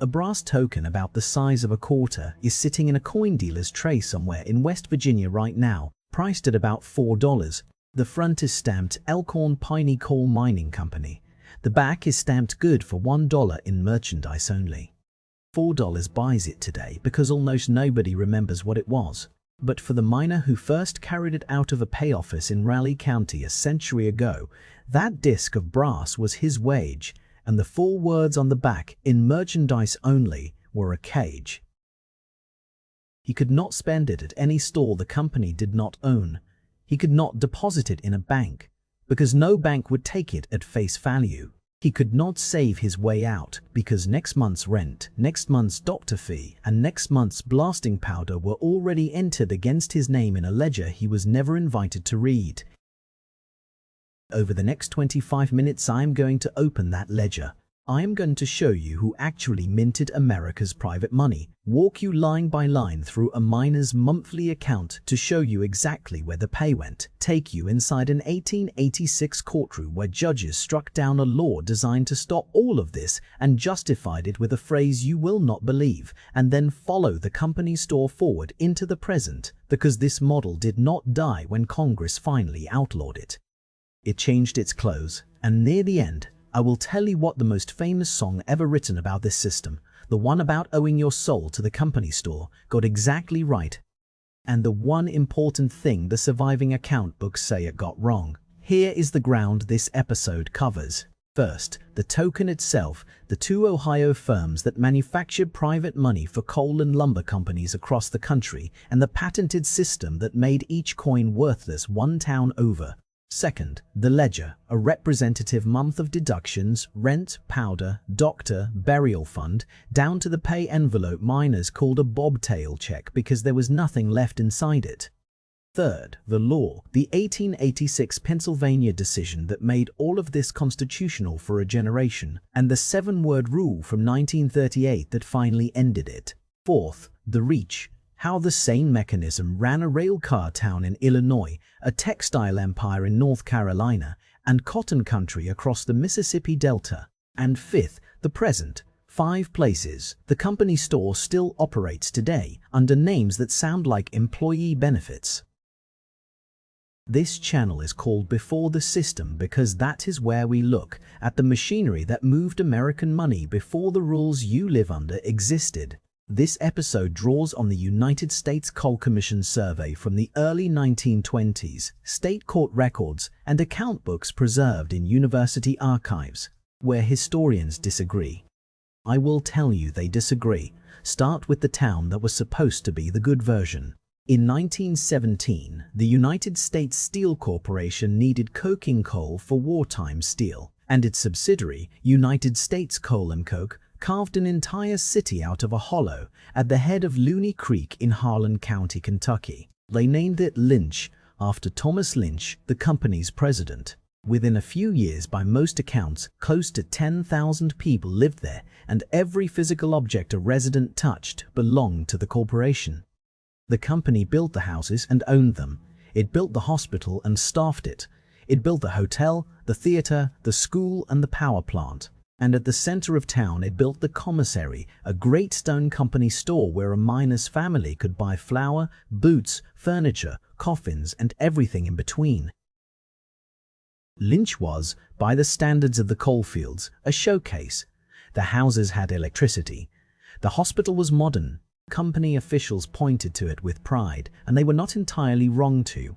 A brass token about the size of a quarter is sitting in a coin dealer's tray somewhere in West Virginia right now, priced at about $4. The front is stamped Elkhorn Piney Coal Mining Company. The back is stamped good for $1 in merchandise only. $4 buys it today because almost nobody remembers what it was. But for the miner who first carried it out of a pay office in Raleigh County a century ago, that disc of brass was his wage, and the 4 words on the back, in merchandise only, were a cage. He could not spend it at any store the company did not own. He could not deposit it in a bank, because no bank would take it at face value. He could not save his way out, because next month's rent, next month's doctor fee, and next month's blasting powder were already entered against his name in a ledger he was never invited to read. Over the next 25 minutes I am going to open that ledger. I am going to show you who actually minted America's private money, walk you line by line through a miner's monthly account to show you exactly where the pay went, take you inside an 1886 courtroom where judges struck down a law designed to stop all of this and justified it with a phrase you will not believe, and then follow the company store forward into the present, because this model did not die when Congress finally outlawed it. It changed its clothes, and near the end, I will tell you what the most famous song ever written about this system, the one about owing your soul to the company store, got exactly right, and the one important thing the surviving account books say it got wrong. Here is the ground this episode covers. First, the token itself, the 2 Ohio firms that manufactured private money for coal and lumber companies across the country, and the patented system that made each coin worthless one town over. Second, the ledger, a representative month of deductions, rent, powder, doctor, burial fund, down to the pay envelope miners called a bobtail check because there was nothing left inside it. Third, the law, the 1886 Pennsylvania decision that made all of this constitutional for a generation, and the 7-word rule from 1938 that finally ended it. Fourth, the reach, how the same mechanism ran a railcar town in Illinois, a textile empire in North Carolina, and cotton country across the Mississippi Delta. And fifth, the present, 5 places the company store still operates today under names that sound like employee benefits. This channel is called Before the System because that is where we look at the machinery that moved American money before the rules you live under existed. This episode draws on the United States Coal Commission survey from the early 1920s, state court records, and account books preserved in university archives, where historians disagree. I will tell you they disagree. Start with the town that was supposed to be the good version. In 1917, the United States Steel Corporation needed coking coal for wartime steel, and its subsidiary, United States Coal and Coke, carved an entire city out of a hollow at the head of Looney Creek in Harlan County, Kentucky. They named it Lynch, after Thomas Lynch, the company's president. Within a few years, by most accounts, close to 10,000 people lived there, and every physical object a resident touched belonged to the corporation. The company built the houses and owned them. It built the hospital and staffed it. It built the hotel, the theater, the school, and the power plant. And at the center of town it built the commissary, a great stone company store where a miner's family could buy flour, boots, furniture, coffins, and everything in between. Lynch was, by the standards of the coalfields, a showcase. The houses had electricity. The hospital was modern. Company officials pointed to it with pride, and they were not entirely wrong to.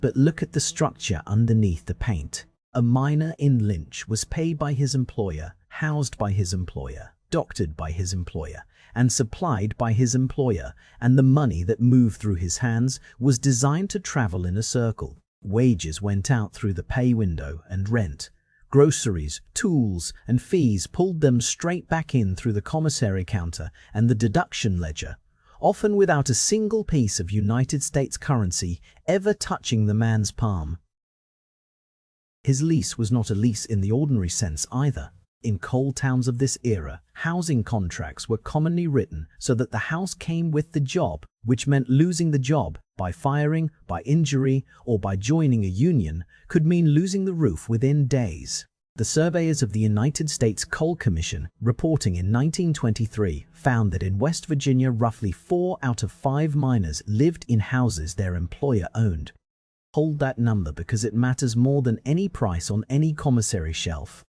But look at the structure underneath the paint. A miner in Lynch was paid by his employer, housed by his employer, doctored by his employer, and supplied by his employer, and the money that moved through his hands was designed to travel in a circle. Wages went out through the pay window, and rent, groceries, tools, and fees pulled them straight back in through the commissary counter and the deduction ledger, often without a single piece of United States currency ever touching the man's palm. His lease was not a lease in the ordinary sense either. In coal towns of this era, housing contracts were commonly written so that the house came with the job, which meant losing the job by firing, by injury, or by joining a union could mean losing the roof within days. The surveyors of the United States Coal Commission, reporting in 1923, found that in West Virginia roughly 4 out of 5 miners lived in houses their employer owned. Hold that number because it matters more than any price on any commissary shelf.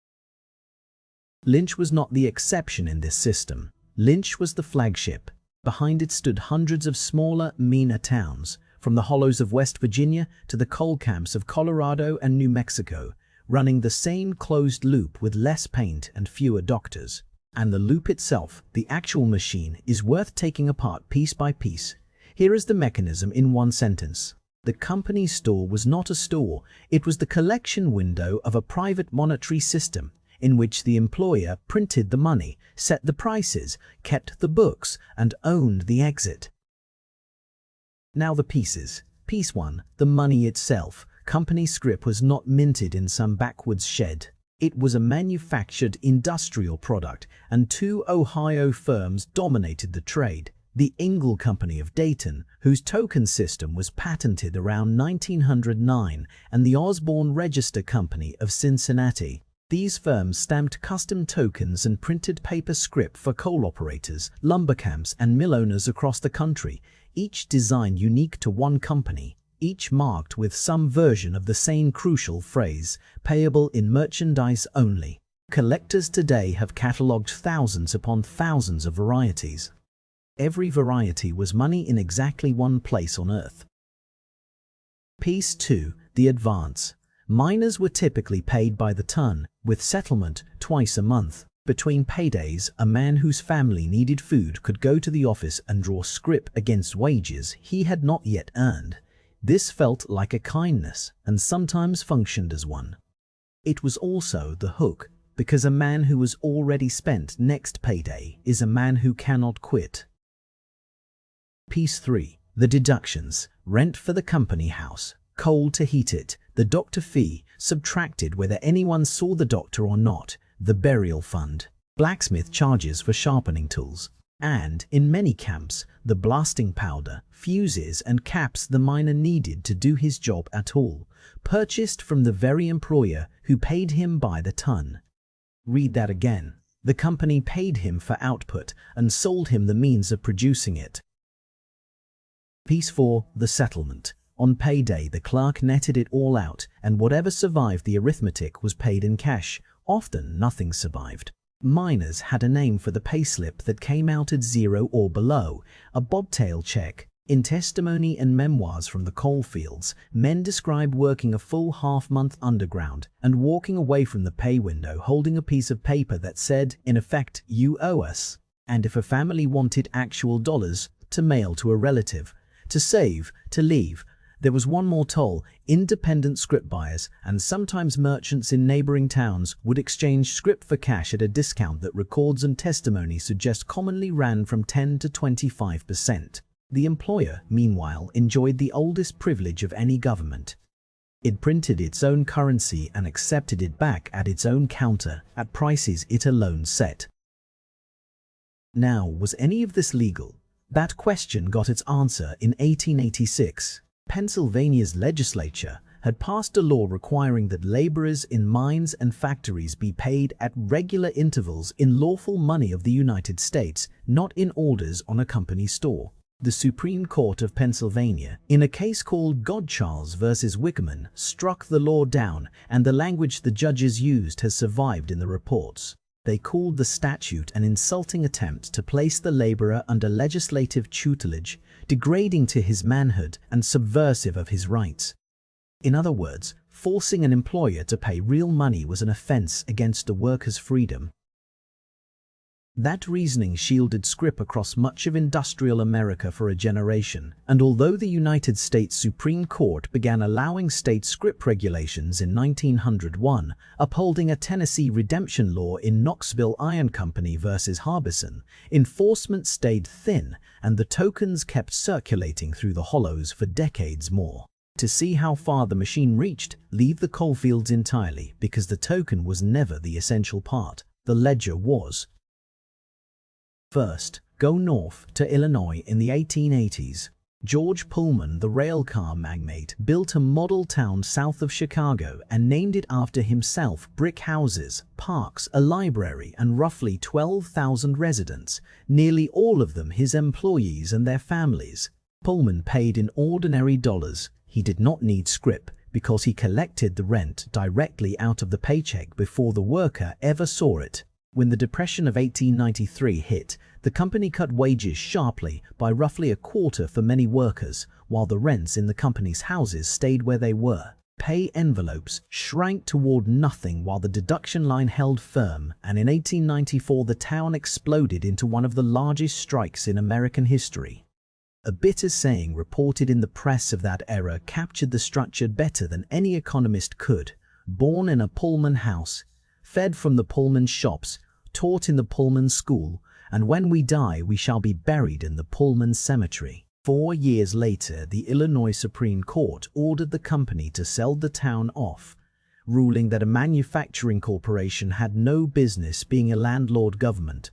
Lynch was not the exception in this system. Lynch was the flagship. Behind it stood hundreds of smaller, meaner towns, from the hollows of West Virginia to the coal camps of Colorado and New Mexico, running the same closed loop with less paint and fewer doctors. And the loop itself, the actual machine, is worth taking apart piece by piece. Here is the mechanism in one sentence. The company's store was not a store, it was the collection window of a private monetary system in which the employer printed the money, set the prices, kept the books, and owned the exit. Now the pieces. Piece 1, the money itself. Company Scrip was not minted in some backwoods shed. It was a manufactured industrial product, and 2 Ohio firms dominated the trade. The Ingle Company of Dayton, whose token system was patented around 1909, and the Osborne Register Company of Cincinnati. These firms stamped custom tokens and printed paper scrip for coal operators, lumber camps, and mill owners across the country, each design unique to one company, each marked with some version of the same crucial phrase, payable in merchandise only. Collectors today have catalogued thousands upon thousands of varieties. Every variety was money in exactly one place on earth. Piece 2, the advance. Miners were typically paid by the ton, with settlement twice a month. Between paydays, a man whose family needed food could go to the office and draw scrip against wages he had not yet earned. This felt like a kindness and sometimes functioned as one. It was also the hook, because a man who has already spent next payday is a man who cannot quit. Piece 3, the deductions. Rent for the company house, coal to heat it, the doctor fee, subtracted whether anyone saw the doctor or not, the burial fund, blacksmith charges for sharpening tools, and, in many camps, the blasting powder, fuses and caps the miner needed to do his job at all, purchased from the very employer who paid him by the ton. Read that again. The company paid him for output and sold him the means of producing it. Piece 4, the settlement. On payday, the clerk netted it all out, and whatever survived the arithmetic was paid in cash. Often, nothing survived. Miners had a name for the payslip that came out at 0 or below, a bobtail check. In testimony and memoirs from the coal fields, men describe working a full half-month underground and walking away from the pay window holding a piece of paper that said, in effect, "You owe us." And if a family wanted actual dollars, to mail to a relative, to save, to leave. There was one more toll. Independent scrip buyers and sometimes merchants in neighboring towns would exchange scrip for cash at a discount that records and testimony suggest commonly ran from 10 to 25%. The employer, meanwhile, enjoyed the oldest privilege of any government. It printed its own currency and accepted it back at its own counter at prices it alone set. Now, was any of this legal? That question got its answer in 1886. Pennsylvania's legislature had passed a law requiring that laborers in mines and factories be paid at regular intervals in lawful money of the United States, not in orders on a company store. The Supreme Court of Pennsylvania, in a case called Godcharles v. Wickerman, struck the law down, and the language the judges used has survived in the reports. They called the statute an insulting attempt to place the laborer under legislative tutelage, degrading to his manhood and subversive of his rights. In other words, forcing an employer to pay real money was an offense against the worker's freedom. That reasoning shielded scrip across much of industrial America for a generation, and although the United States Supreme Court began allowing state scrip regulations in 1901, upholding a Tennessee redemption law in Knoxville Iron Company versus Harbison, enforcement stayed thin, and the tokens kept circulating through the hollows for decades more. To see how far the machine reached, leave the coalfields entirely, because the token was never the essential part. The ledger was. First, go north to Illinois in the 1880s. George Pullman, the railcar magnate, built a model town south of Chicago and named it after himself. Brick houses, parks, a library, and roughly 12,000 residents, nearly all of them his employees and their families. Pullman paid in ordinary dollars. He did not need scrip because he collected the rent directly out of the paycheck before the worker ever saw it. When the Depression of 1893 hit, the company cut wages sharply by roughly a quarter for many workers, while the rents in the company's houses stayed where they were. Pay envelopes shrank toward nothing while the deduction line held firm, and in 1894 the town exploded into one of the largest strikes in American history. A bitter saying reported in the press of that era captured the structure better than any economist could. Born in a Pullman house, fed from the Pullman shops, taught in the Pullman school, and when we die we shall be buried in the Pullman cemetery. 4 years later, the Illinois Supreme Court ordered the company to sell the town off, ruling that a manufacturing corporation had no business being a landlord government.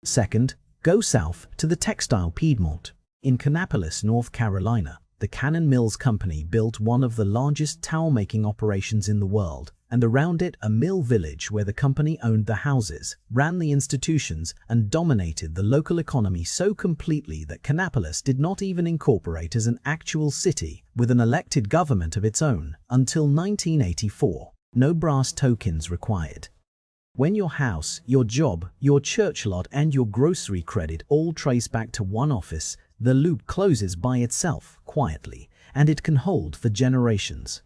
Second, go south to the textile Piedmont. In Kannapolis, North Carolina, the Cannon Mills Company built one of the largest towel-making operations in the world, and around it a mill village where the company owned the houses, ran the institutions, and dominated the local economy so completely that Kannapolis did not even incorporate as an actual city with an elected government of its own until 1984. No brass tokens required. When your house, your job, your church lot, and your grocery credit all trace back to one office, the loop closes by itself, quietly, and it can hold for generations.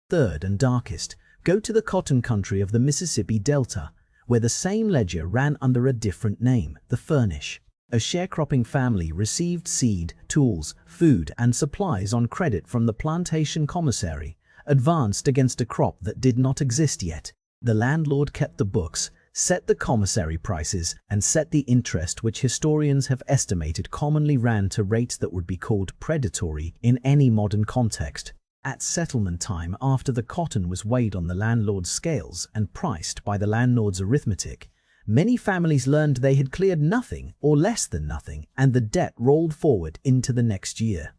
Third and darkest, go to the cotton country of the Mississippi Delta, where the same ledger ran under a different name, the Furnish. A sharecropping family received seed, tools, food, and supplies on credit from the plantation commissary, advanced against a crop that did not exist yet. The landlord kept the books, set the commissary prices, and set the interest, which historians have estimated commonly ran to rates that would be called predatory in any modern context. At settlement time, after the cotton was weighed on the landlord's scales and priced by the landlord's arithmetic, many families learned they had cleared nothing or less than nothing, and the debt rolled forward into the next year.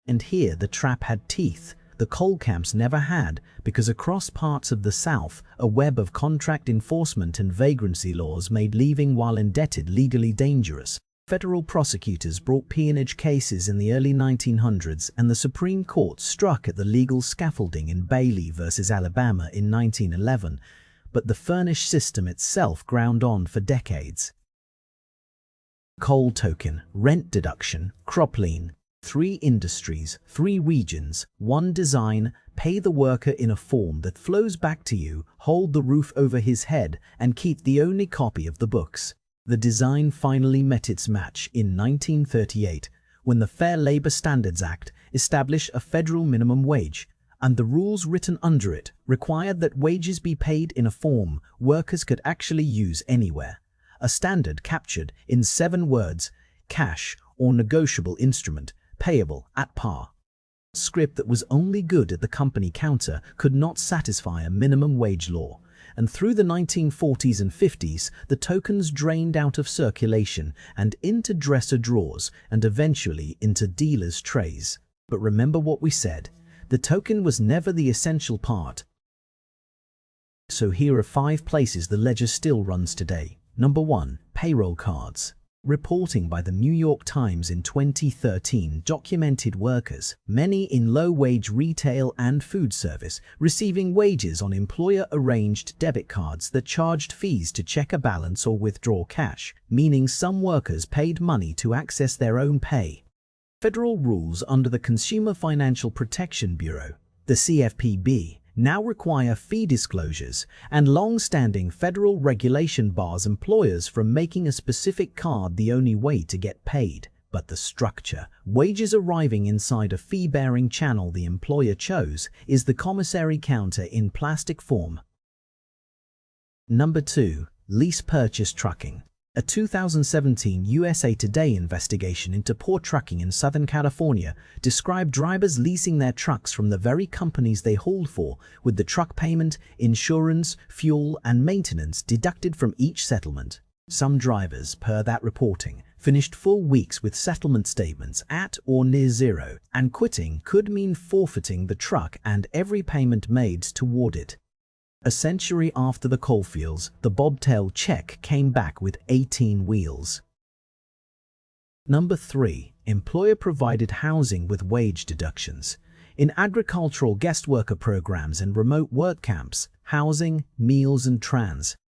And here the trap had teeth the coal camps never had, because across parts of the South, a web of contract enforcement and vagrancy laws made leaving while indebted legally dangerous. Federal prosecutors brought peonage cases in the early 1900s, and the Supreme Court struck at the legal scaffolding in Bailey versus Alabama in 1911, but the Furnish system itself ground on for decades. Coal token, rent deduction, crop lien. 3 industries, 3 regions, 1 design, pay the worker in a form that flows back to you, hold the roof over his head, and keep the only copy of the books. The design finally met its match in 1938, when the Fair Labor Standards Act established a federal minimum wage, and the rules written under it required that wages be paid in a form workers could actually use anywhere. A standard captured in 7 words: cash or negotiable instrument, payable at par. Scrip that was only good at the company counter could not satisfy a minimum wage law, and through the 1940s and 50s, the tokens drained out of circulation and into dresser drawers and eventually into dealers' trays. But remember what we said, the token was never the essential part. So here are 5 places the ledger still runs today. Number 1. Payroll cards. Reporting by the New York Times in 2013 documented workers, many in low-wage retail and food service, receiving wages on employer-arranged debit cards that charged fees to check a balance or withdraw cash, meaning some workers paid money to access their own pay. Federal rules under the Consumer Financial Protection Bureau, the CFPB, now require fee disclosures, and long-standing federal regulation bars employers from making a specific card the only way to get paid. But the structure, wages arriving inside a fee-bearing channel the employer chose, is the commissary counter in plastic form. Number 2. Lease-purchase trucking. A 2017 USA Today investigation into poor trucking in Southern California described drivers leasing their trucks from the very companies they hauled for, with the truck payment, insurance, fuel, and maintenance deducted from each settlement. Some drivers, per that reporting, finished full weeks with settlement statements at or near zero, and quitting could mean forfeiting the truck and every payment made toward it. A century after the coalfields, the bobtail check came back with 18 wheels. Number 3. Employer-provided housing with wage deductions. In agricultural guest worker programs and remote work camps, housing, meals and